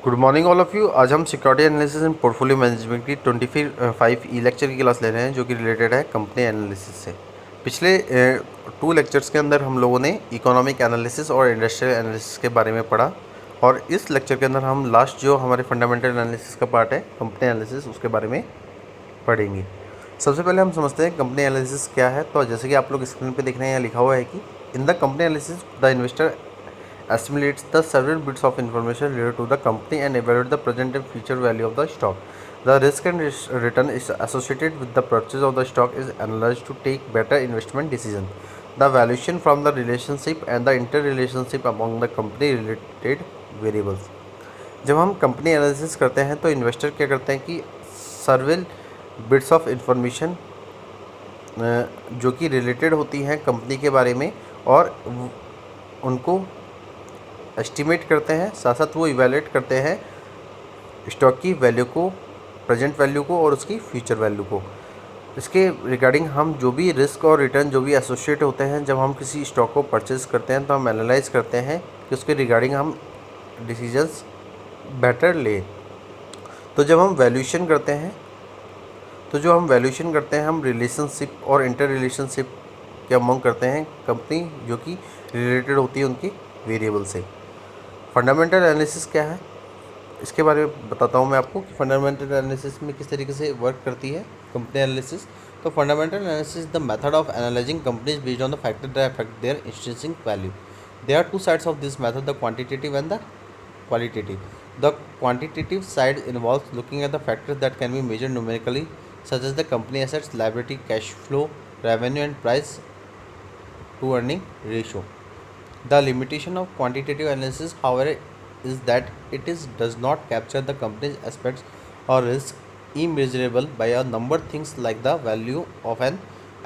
Good morning all of you. आज हम security analysis and portfolio management की 25 ई lecture की क्लास ले रहे हैं जो कि रिलेटेड है कंपनी एनालिसिस से। पिछले 2 लेक्चर्स के अंदर हम लोगों ने इकोनॉमिक एनालिसिस और इंडस्ट्रियल एनालिसिस के बारे में पढ़ा और इस लेक्चर के अंदर हम लास्ट जो हमारे फंडामेंटल एनालिसिस का पार्ट है कंपनी एनालिसिस उसके बारे में पढ़ेंगे। सबसे पहले हम समझते हैं कंपनी एनालिसिस क्या है। तो जैसे कि आप लोग स्क्रीन पे देख रहे हैं यहाँ लिखा हुआ है कि in the company analysis the investor estimates the several bits of information related to the company and evaluate the present and future value of the stock. The risk and return is associated with the purchase of the stock is analyzed to take better investment decision. The valuation from the relationship and the interrelationship among the company related variables. जब हम company analysis करते हैं तो investor क्या करते हैं कि surveil bits of information जो कि रिलेटेड होती हैं कंपनी के बारे में और उनको एस्टिमेट करते हैं, साथ साथ वो इवैल्यूएट करते हैं स्टॉक की वैल्यू को, प्रेजेंट वैल्यू को और उसकी फ्यूचर वैल्यू को। इसके रिगार्डिंग हम जो भी रिस्क और रिटर्न जो भी एसोसिएट होते हैं जब हम किसी स्टॉक को परचेज़ करते हैं तो हम एनालाइज करते हैं कि उसके रिगार्डिंग हम डिसीजंस बेटर लें। तो जब हम वैल्यूएशन करते हैं हम रिलेशनशिप और इंटर रिलेशनशिप के अमंग करते हैं कंपनी जो कि रिलेटेड होती है उनकी वेरिएबल से। फंडामेंटल एनालिसिस क्या है इसके बारे में बताता हूँ मैं आपको कि फंडामेंटल एनालिसिस में किस तरीके से वर्क करती है कंपनी एनालिसिस। तो fundamental analysis the method of analysing companies based on the factor that affect their intrinsic value. There are two sides of this method, the quantitative and the qualitative. The quantitative side involves looking at the factors that can be measured numerically, such as the company assets, liability, cash flow, revenue, and price to earning ratio. The limitation of quantitative analysis, however, is that does not capture the company's aspects or risk immeasurable by a number of things like the value of an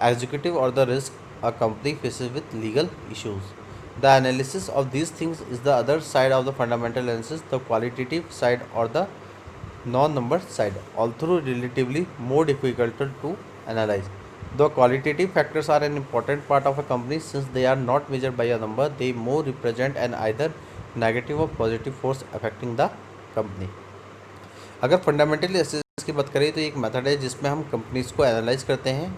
executive or the risk a company faces with legal issues. The analysis of these things is the other side of the fundamental analysis, the qualitative side or the non-number side, although relatively more difficult to analyze. The qualitative factors are an important part of a company since they are not measured by a number, they more represent an either negative or positive force affecting the company. अगर fundamental analysis की बात करें तो एक method है जिसमें हम companies को एनालाइज करते हैं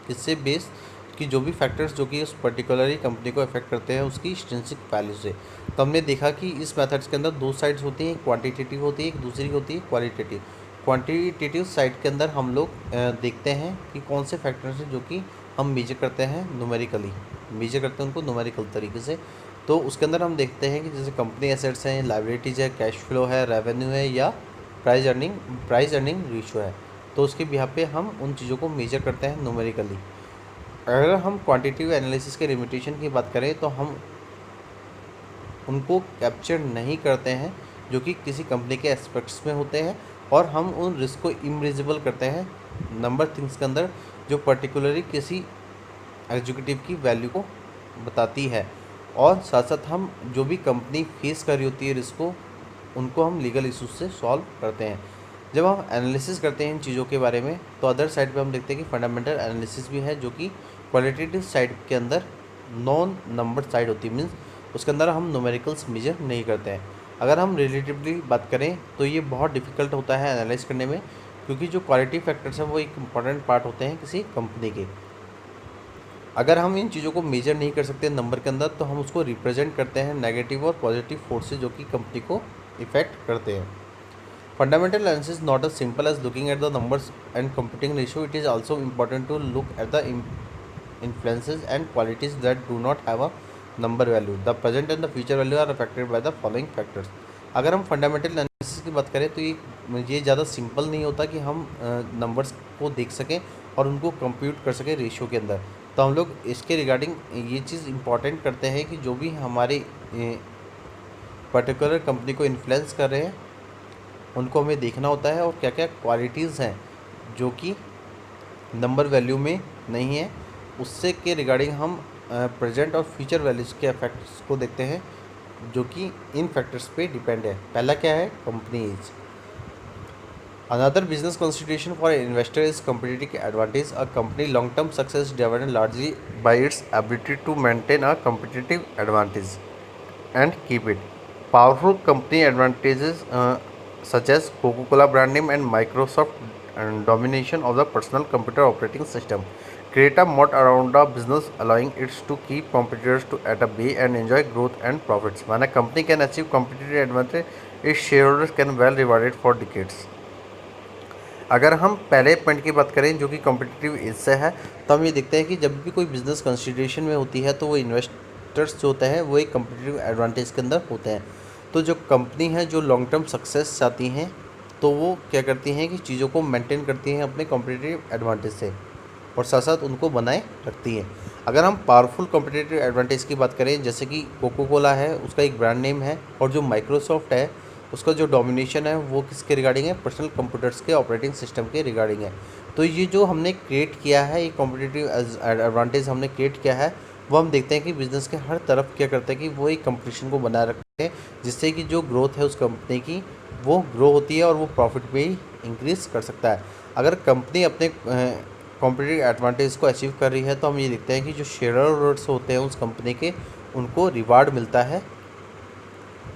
किससे बेस कि जो भी फैक्टर्स जो कि उस पर्टिकुलरली कंपनी को अफेक्ट करते हैं उसकी एक्सट्रिंसिक वैल्यू से। तो हमने देखा कि इस मेथड्स के अंदर 2 साइड्स होती हैं, क्वांटिटेटिव होती है, एक दूसरी होती है क्वालिटेटिव। क्वांटिटेटिव साइड के अंदर हम लोग देखते हैं कि कौन से फैक्टर्स हैं जो कि हम मेजर करते हैं न्यूमेरिकली, मेजर करते हैं उनको न्यूमेरिकल तरीके से। तो उसके अंदर हम देखते हैं कि जैसे कंपनी एसेट्स हैं, लाइबिलिटीज़ है, कैश फ्लो है, रेवेन्यू है या प्राइस अर्निंग रेशियो है। तो उसके बिहाफ पे हम उन चीज़ों को मेजर करते हैं न्यूमेरिकली। अगर हम क्वांटिटेटिव एनालिसिस के लिमिटेशन की बात करें तो हम उनको कैप्चर नहीं करते हैं जो कि किसी कंपनी के एस्पेक्ट्स में होते हैं और हम उन रिस्क को इमरेजिबल करते हैं नंबर थिंग्स के अंदर जो पर्टिकुलरली किसी एग्जीक्यूटिव की वैल्यू को बताती है। और साथ साथ हम जो भी कंपनी फेस कर रही होती है रिस्क को उनको हम लीगल इशूज़ से सॉल्व करते हैं। जब हम एनालिसिस करते हैं इन चीज़ों के बारे में तो अदर साइड पे हम देखते हैं कि फंडामेंटल एनालिसिस भी है जो कि क्वालिटेटिव साइड के अंदर नॉन नंबर साइड होती है, मीन्स उसके अंदर हम न्यूमेरिकल्स मेजर नहीं करते हैं। अगर हम रिलेटिवली बात करें तो ये बहुत डिफ़िकल्ट होता है एनालाइज करने में क्योंकि जो क्वालिटी फैक्टर्स हैं वो एक इम्पॉर्टेंट पार्ट होते हैं किसी कंपनी के। अगर हम इन चीज़ों को मेजर नहीं कर सकते नंबर के अंदर तो हम उसको रिप्रेजेंट करते हैं नेगेटिव और पॉजिटिव फोर्सेज जो कि कंपनी को इफेक्ट करते हैं। Fundamental analysis is not as simple as looking at the numbers and computing ratio. It is also important to look at the influences and qualities that do not have a number value. The present and the future value are affected by the following factors. अगर हम fundamental analysis की बात करें तो ये ज़्यादा simple नहीं होता कि हम नंबर्स को देख सकें और उनको कंप्यूट कर सकें रेशियो के अंदर। तो हम लोग इसके रिगार्डिंग ये चीज़ इम्पॉर्टेंट करते हैं कि जो भी हमारी पर्टिकुलर कंपनी को इन्फ्लुएंस कर रहे हैं उनको हमें देखना होता है और क्या क्या क्वालिटीज़ हैं जो कि नंबर वैल्यू में नहीं है, उससे के रिगार्डिंग हम प्रेजेंट और फ्यूचर वैल्यूज़ के इफेक्ट्स को देखते हैं जो कि इन फैक्टर्स पे डिपेंड है। पहला क्या है, company age. Another business consideration for investor is competitive advantage. A company long term success depend largely by its ability to maintain a competitive advantage and keep it. powerful company advantages such as Coca-Cola brand name and Microsoft and domination of the personal computer operating system create a moat around the business, allowing it to keep competitors to at a bay and enjoy growth and profits. When a company can achieve competitive advantage, its shareholders can well rewarded for decades. अगर हम पहले point की बात करें जो कि competitive as से है, तो हम ये देखते हैं कि जब भी कोई बिजनेस कंसिडरेशन में होती है तो वो इन्वेस्टर्स जो होते हैं वो एक कॉम्पिटिटिव एडवांटेज के अंदर होते हैं। तो जो कंपनी है जो लॉन्ग टर्म सक्सेस चाहती हैं तो वो क्या करती हैं कि चीज़ों को मेंटेन करती हैं अपने कॉम्पिटिटिव एडवांटेज से और साथ साथ उनको बनाए रखती हैं। अगर हम पावरफुल कॉम्पिटिटिव एडवांटेज की बात करें, जैसे कि कोको कोला है उसका एक ब्रांड नेम है, और जो माइक्रोसॉफ्ट है उसका जो डोमिनेशन है वो किसके रिगार्डिंग है, पर्सनल कंप्यूटर्स के ऑपरेटिंग सिस्टम के रिगार्डिंग है। तो ये जो हमने क्रिएट किया है, ये कॉम्पिटिटिव एडवांटेज हमने क्रिएट किया है, वो हम देखते हैं कि बिज़नेस के हर तरफ क्या करते हैं कि वो एक कंपटीशन को बनाए रखते हैं, जिससे कि जो ग्रोथ है उस कंपनी की वो ग्रो होती है और वो प्रॉफिट भी इंक्रीज़ कर सकता है। अगर कंपनी अपने कॉम्पिटिटिव एडवांटेज को अचीव कर रही है तो हम ये देखते हैं कि जो शेयर होल्डर्स होते हैं उस कंपनी के, उनको रिवार्ड मिलता है।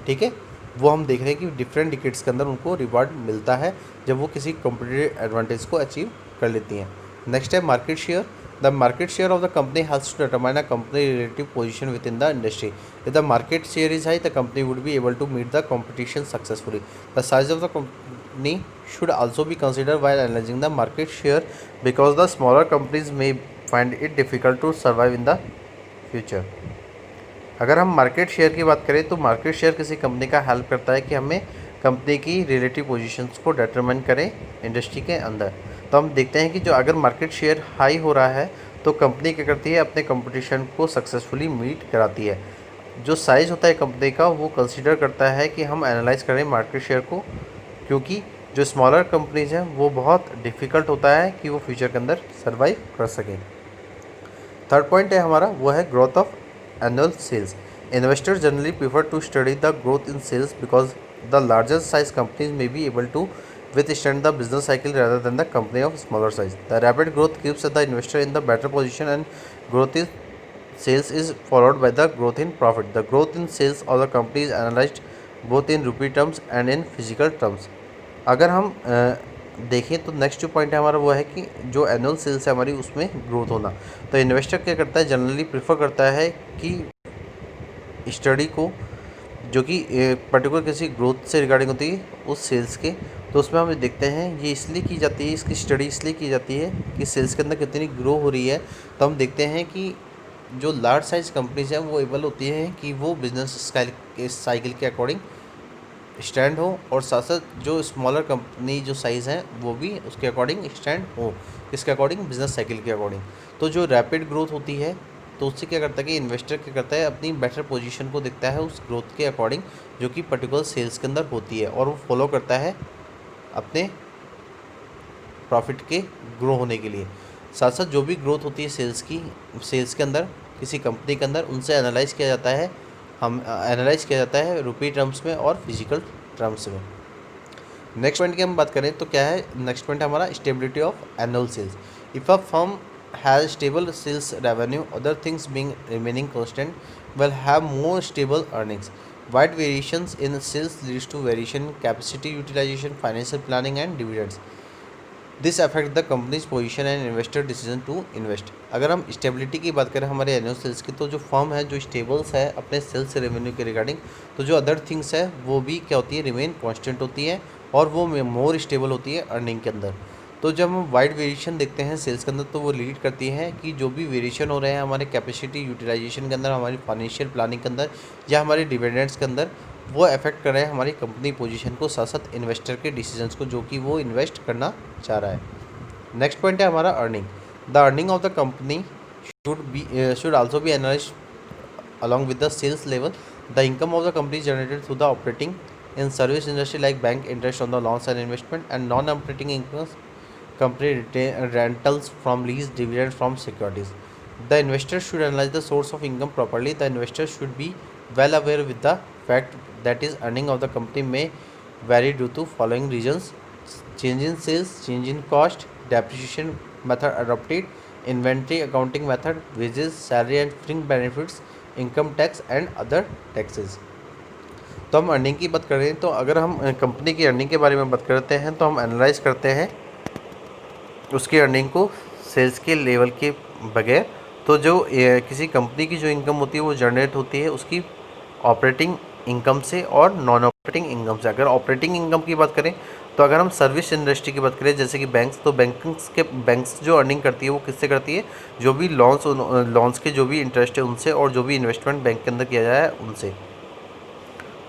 ठीक है, वो हम देख रहे हैं कि डिफरेंट डिकेट्स के अंदर उनको रिवार्ड मिलता है जब वो किसी कॉम्पिटिटिव एडवांटेज को अचीव कर लेती हैं। नेक्स्ट है market share. The market share of the company has to determine a company relative position with in the industry. If the market share is high, the company would be able to meet the competition successfully. The size of the company should also be considered while analyzing the market share, because the smaller companies may find it difficult to survive in the future. अगर हम market share की बात करें तो market share किसी company का help करता है कि हमें कंपनी की रिलेटिव पोजीशंस को डिटरमाइन करें इंडस्ट्री के अंदर। तो हम देखते हैं कि जो अगर मार्केट शेयर हाई हो रहा है तो कंपनी क्या करती है, अपने कंपटीशन को सक्सेसफुली मीट कराती है। जो साइज़ होता है कंपनी का वो कंसीडर करता है कि हम एनालाइज करें मार्केट शेयर को, क्योंकि जो स्मॉलर कंपनीज हैं वो बहुत डिफ़िकल्ट होता है कि वो फ्यूचर के अंदर सर्वाइव कर सकें। थर्ड पॉइंट है हमारा वो है growth of annual sales. Investors generally prefer to study the growth in sales because the larger size companies may be able to withstand the business cycle rather than the company of smaller size. The rapid growth keeps the investor in the better position, and growth in sales is followed by the growth in profit. The growth in sales of the company is analyzed both in rupee terms and in physical terms. अगर हम देखें तो next जो point है हमारा वो है कि जो एनुअल सेल्स है हमारी उसमें ग्रोथ होना। तो इन्वेस्टर क्या करता है, जनरली प्रेफर करता है कि स्टडी को जो कि पर्टिकुलर किसी ग्रोथ से रिगार्डिंग होती है उस सेल्स के, तो उसमें हम देखते हैं ये इसलिए की जाती है, इसकी स्टडी इसलिए की जाती है कि सेल्स के अंदर कितनी ग्रो हो रही है। तो हम देखते हैं कि जो लार्ज साइज कंपनीज हैं वो एबल होती हैं कि वो बिजनेस साइकिल के अकॉर्डिंग स्टैंड हो, और साथ साथ जो स्मॉलर कंपनी जो साइज़ हैं वो भी उसके अकॉर्डिंग स्टैंड हो, किसके अकॉर्डिंग, बिजनेस साइकिल के अकॉर्डिंग। तो जो रैपिड ग्रोथ होती है तो उससे क्या करता है कि इन्वेस्टर क्या करता है, अपनी बेटर पोजीशन को देखता है उस ग्रोथ के अकॉर्डिंग जो कि पर्टिकुलर सेल्स के अंदर होती है, और वो फॉलो करता है अपने प्रॉफिट के ग्रो होने के लिए। साथ साथ जो भी ग्रोथ होती है सेल्स के अंदर किसी कंपनी के अंदर, उनसे एनालाइज किया जाता है, रुपी टर्म्स में और फिजिकल टर्म्स में। नेक्स्ट पॉइंट की हम बात करें तो क्या है, नेक्स्ट पॉइंट हमारा stability of annual sales. If a firm has stable sales revenue, other things being remaining constant, will have more stable earnings. Wide variations in sales leads to variation in capacity utilization, financial planning and dividends. This affect the company's position and investor decision to invest. अगर हम stability की बात करें हमारे annual sales की, तो जो firm है जो स्टेबल्स है अपने सेल्स रेवेन्यू के रिगार्डिंग, तो जो अदर थिंग्स है वो भी क्या होती है, रिमेन कॉन्स्टेंट होती है और वो मोर स्टेबल होती है अर्निंग के अंदर। तो जब हम वाइड वेरिएशन देखते हैं सेल्स के अंदर तो वो लीड करती है कि जो भी वेरिएशन हो रहे हैं हमारे कैपेसिटी यूटिलाइजेशन के अंदर, हमारी फाइनेंशियल प्लानिंग के अंदर या हमारे डिविडेंड्स के अंदर, वो अफेक्ट कर रहे हैं हमारी कंपनी पोजीशन को, साथ साथ इन्वेस्टर के डिसीजंस को जो कि वो इन्वेस्ट करना चाह रहा है। नेक्स्ट पॉइंट है हमारा earning. The earning of the company should also be analysed along with the sales level. The income of the company is generated through the operating in service industry like bank interest on the loans and investment, and non-operating incomes, company rentals from lease, dividends from securities. The investor should analyze the source of income properly. The investor should be well aware with the fact that is earning of the company may vary due to following reasons: change in sales, change in cost, depreciation method adopted, inventory accounting method, wages, salary and fringe benefits, income tax and other taxes. तो तो हम earning की बात कर रहे हैं, तो अगर हम कंपनी की अर्निंग के बारे में बात करते हैं तो हम एनालाइज करते हैं उसकी अर्निंग को सेल्स के लेवल के बगैर। तो जो किसी कंपनी की जो इनकम होती है वो जनरेट होती है उसकी ऑपरेटिंग इनकम से और नॉन ऑपरेटिंग इनकम से। अगर ऑपरेटिंग इनकम की बात करें तो अगर हम सर्विस इंडस्ट्री की बात करें जैसे कि बैंक्स, तो बैंक्स जो अर्निंग करती है वो किससे करती है, जो भी लॉन्स के जो भी इंटरेस्ट है उनसे, और जो भी इन्वेस्टमेंट बैंक के अंदर किया जाए है उनसे।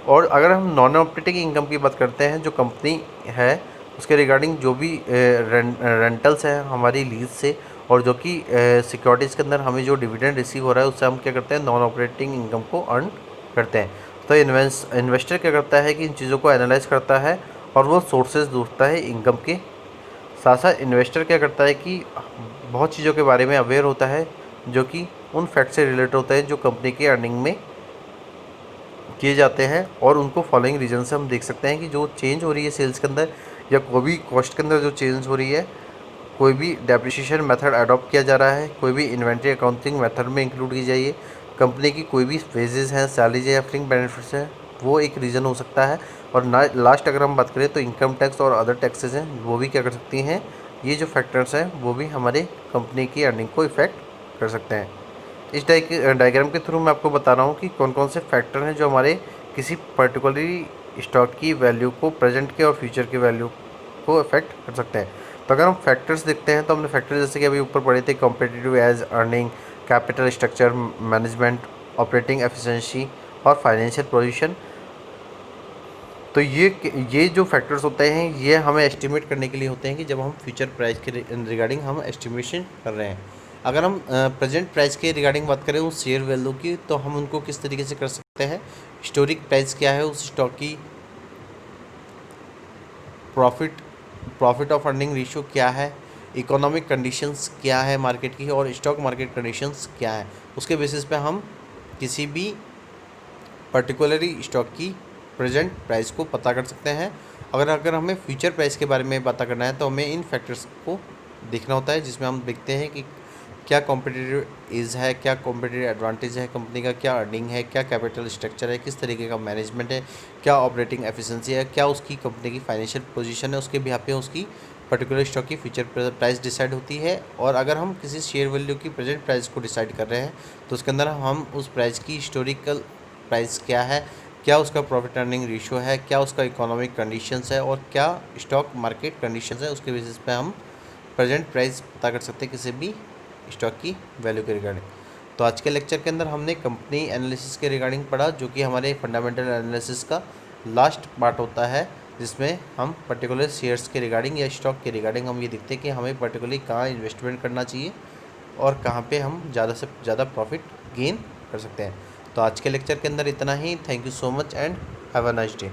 और अगर हम नॉन ऑपरेटिंग इनकम की बात करते हैं, जो कंपनी है उसके रिगार्डिंग जो भी रेंटल्स है हमारी लीज से, और जो कि सिक्योरिटीज़ के अंदर हमें जो डिविडेंड रिसीव हो रहा है उससे हम क्या करते हैं, नॉन ऑपरेटिंग इनकम को अर्न करते हैं। तो इन्वेस्टर क्या करता है कि इन चीज़ों को एनालाइज करता है और वो सोर्सेज ढूंढता है इनकम के। साथ साथ इन्वेस्टर क्या करता है कि बहुत चीज़ों के बारे में अवेयर होता है जो कि उन फैक्ट से रिलेटेड होते हैं जो कंपनी की अर्निंग में किए जाते हैं। और उनको फॉलोइंग रीजन से हम देख सकते हैं कि जो चेंज हो रही है सेल्स के अंदर या कोई भी कॉस्ट के अंदर जो चेंज हो रही है, कोई भी डेप्रिसिएशन मेथड अडॉप्ट किया जा रहा है, कोई भी इन्वेंट्री अकाउंटिंग मेथड में इंक्लूड की जाइए, कंपनी की कोई भी वेजेस हैं, सैलरीज या फ्रिंग बेनिफिट्स हैं, वो एक रीज़न हो सकता है। और लास्ट अगर हम बात करें तो इनकम टैक्स और अदर टैक्सेस हैं, वो भी क्या कर सकती हैं, ये जो फैक्टर्स हैं वो भी हमारे कंपनी की अर्निंग को इफ़ेक्ट कर सकते हैं। इस डायग्राम के थ्रू मैं आपको बता रहा हूँ कि कौन कौन से फैक्टर हैं जो हमारे किसी पर्टिकुलरली स्टॉक की वैल्यू को, प्रेजेंट के और फ्यूचर की वैल्यू को अफेक्ट कर सकते हैं। तो अगर हम फैक्टर्स देखते हैं तो हमने फैक्टर जैसे कि अभी ऊपर पढ़े थे, competitive as, earning, capital structure, management, operating efficiency और फाइनेंशियल पोजीशन। तो ये जो फैक्टर्स होते हैं ये हमें एस्टिमेट करने के लिए होते हैं कि जब हम फ्यूचर प्राइस के रिगार्डिंग हम एस्टिमेशन कर रहे हैं। अगर हम प्रेजेंट प्राइस के रिगार्डिंग बात करें उस शेयर वैल्यू की, तो हम उनको किस तरीके से कर सकते हैं, हिस्टोरिक प्राइस क्या है उस स्टॉक की, प्रॉफिट ऑफ अर्निंग रेशियो क्या है, इकोनॉमिक कंडीशंस क्या है मार्केट की, और स्टॉक मार्केट कंडीशंस क्या है, उसके बेसिस पे हम किसी भी पर्टिकुलरली स्टॉक की प्रेजेंट प्राइस को पता कर सकते हैं। अगर हमें फ्यूचर प्राइस के बारे में पता करना है तो हमें इन फैक्टर्स को देखना होता है, जिसमें हम देखते हैं कि क्या कॉम्पिटिटिव एज है, क्या कॉम्पिटिटिव एडवांटेज है कंपनी का, क्या अर्निंग है, क्या कैपिटल स्ट्रक्चर है, किस तरीके का मैनेजमेंट है, क्या ऑपरेटिंग एफिशिएंसी है, क्या उसकी कंपनी की फाइनेंशियल पोजीशन है, उसके बिहाफ पे उसकी पर्टिकुलर स्टॉक की फ्यूचर प्राइस डिसाइड होती है। और अगर हम किसी शेयर वैल्यू की प्रेजेंट प्राइस को डिसाइड कर रहे हैं तो उसके अंदर हम उस प्राइस की हिस्टोरिकल प्राइस क्या है, क्या उसका प्रॉफिट अर्निंग रेशियो है, क्या उसका इकोनॉमिक कंडीशंस है, और क्या स्टॉक मार्केट कंडीशंस है, उसके बेसिस पे हम प्रेजेंट प्राइस पता कर सकते हैं किसी भी स्टॉक की वैल्यू के रिगार्डिंग। तो आज के लेक्चर के अंदर हमने कंपनी एनालिसिस के रिगार्डिंग पढ़ा, जो कि हमारे फंडामेंटल एनालिसिस का लास्ट पार्ट होता है, जिसमें हम पर्टिकुलर शेयर्स के रिगार्डिंग या स्टॉक के रिगार्डिंग हम ये देखते हैं कि हमें पर्टिकुलरली कहाँ इन्वेस्टमेंट करना चाहिए और कहाँ पे हम ज़्यादा से ज़्यादा प्रॉफिट गेन कर सकते हैं। तो आज के लेक्चर के अंदर इतना ही। Thank you so much and have a nice day.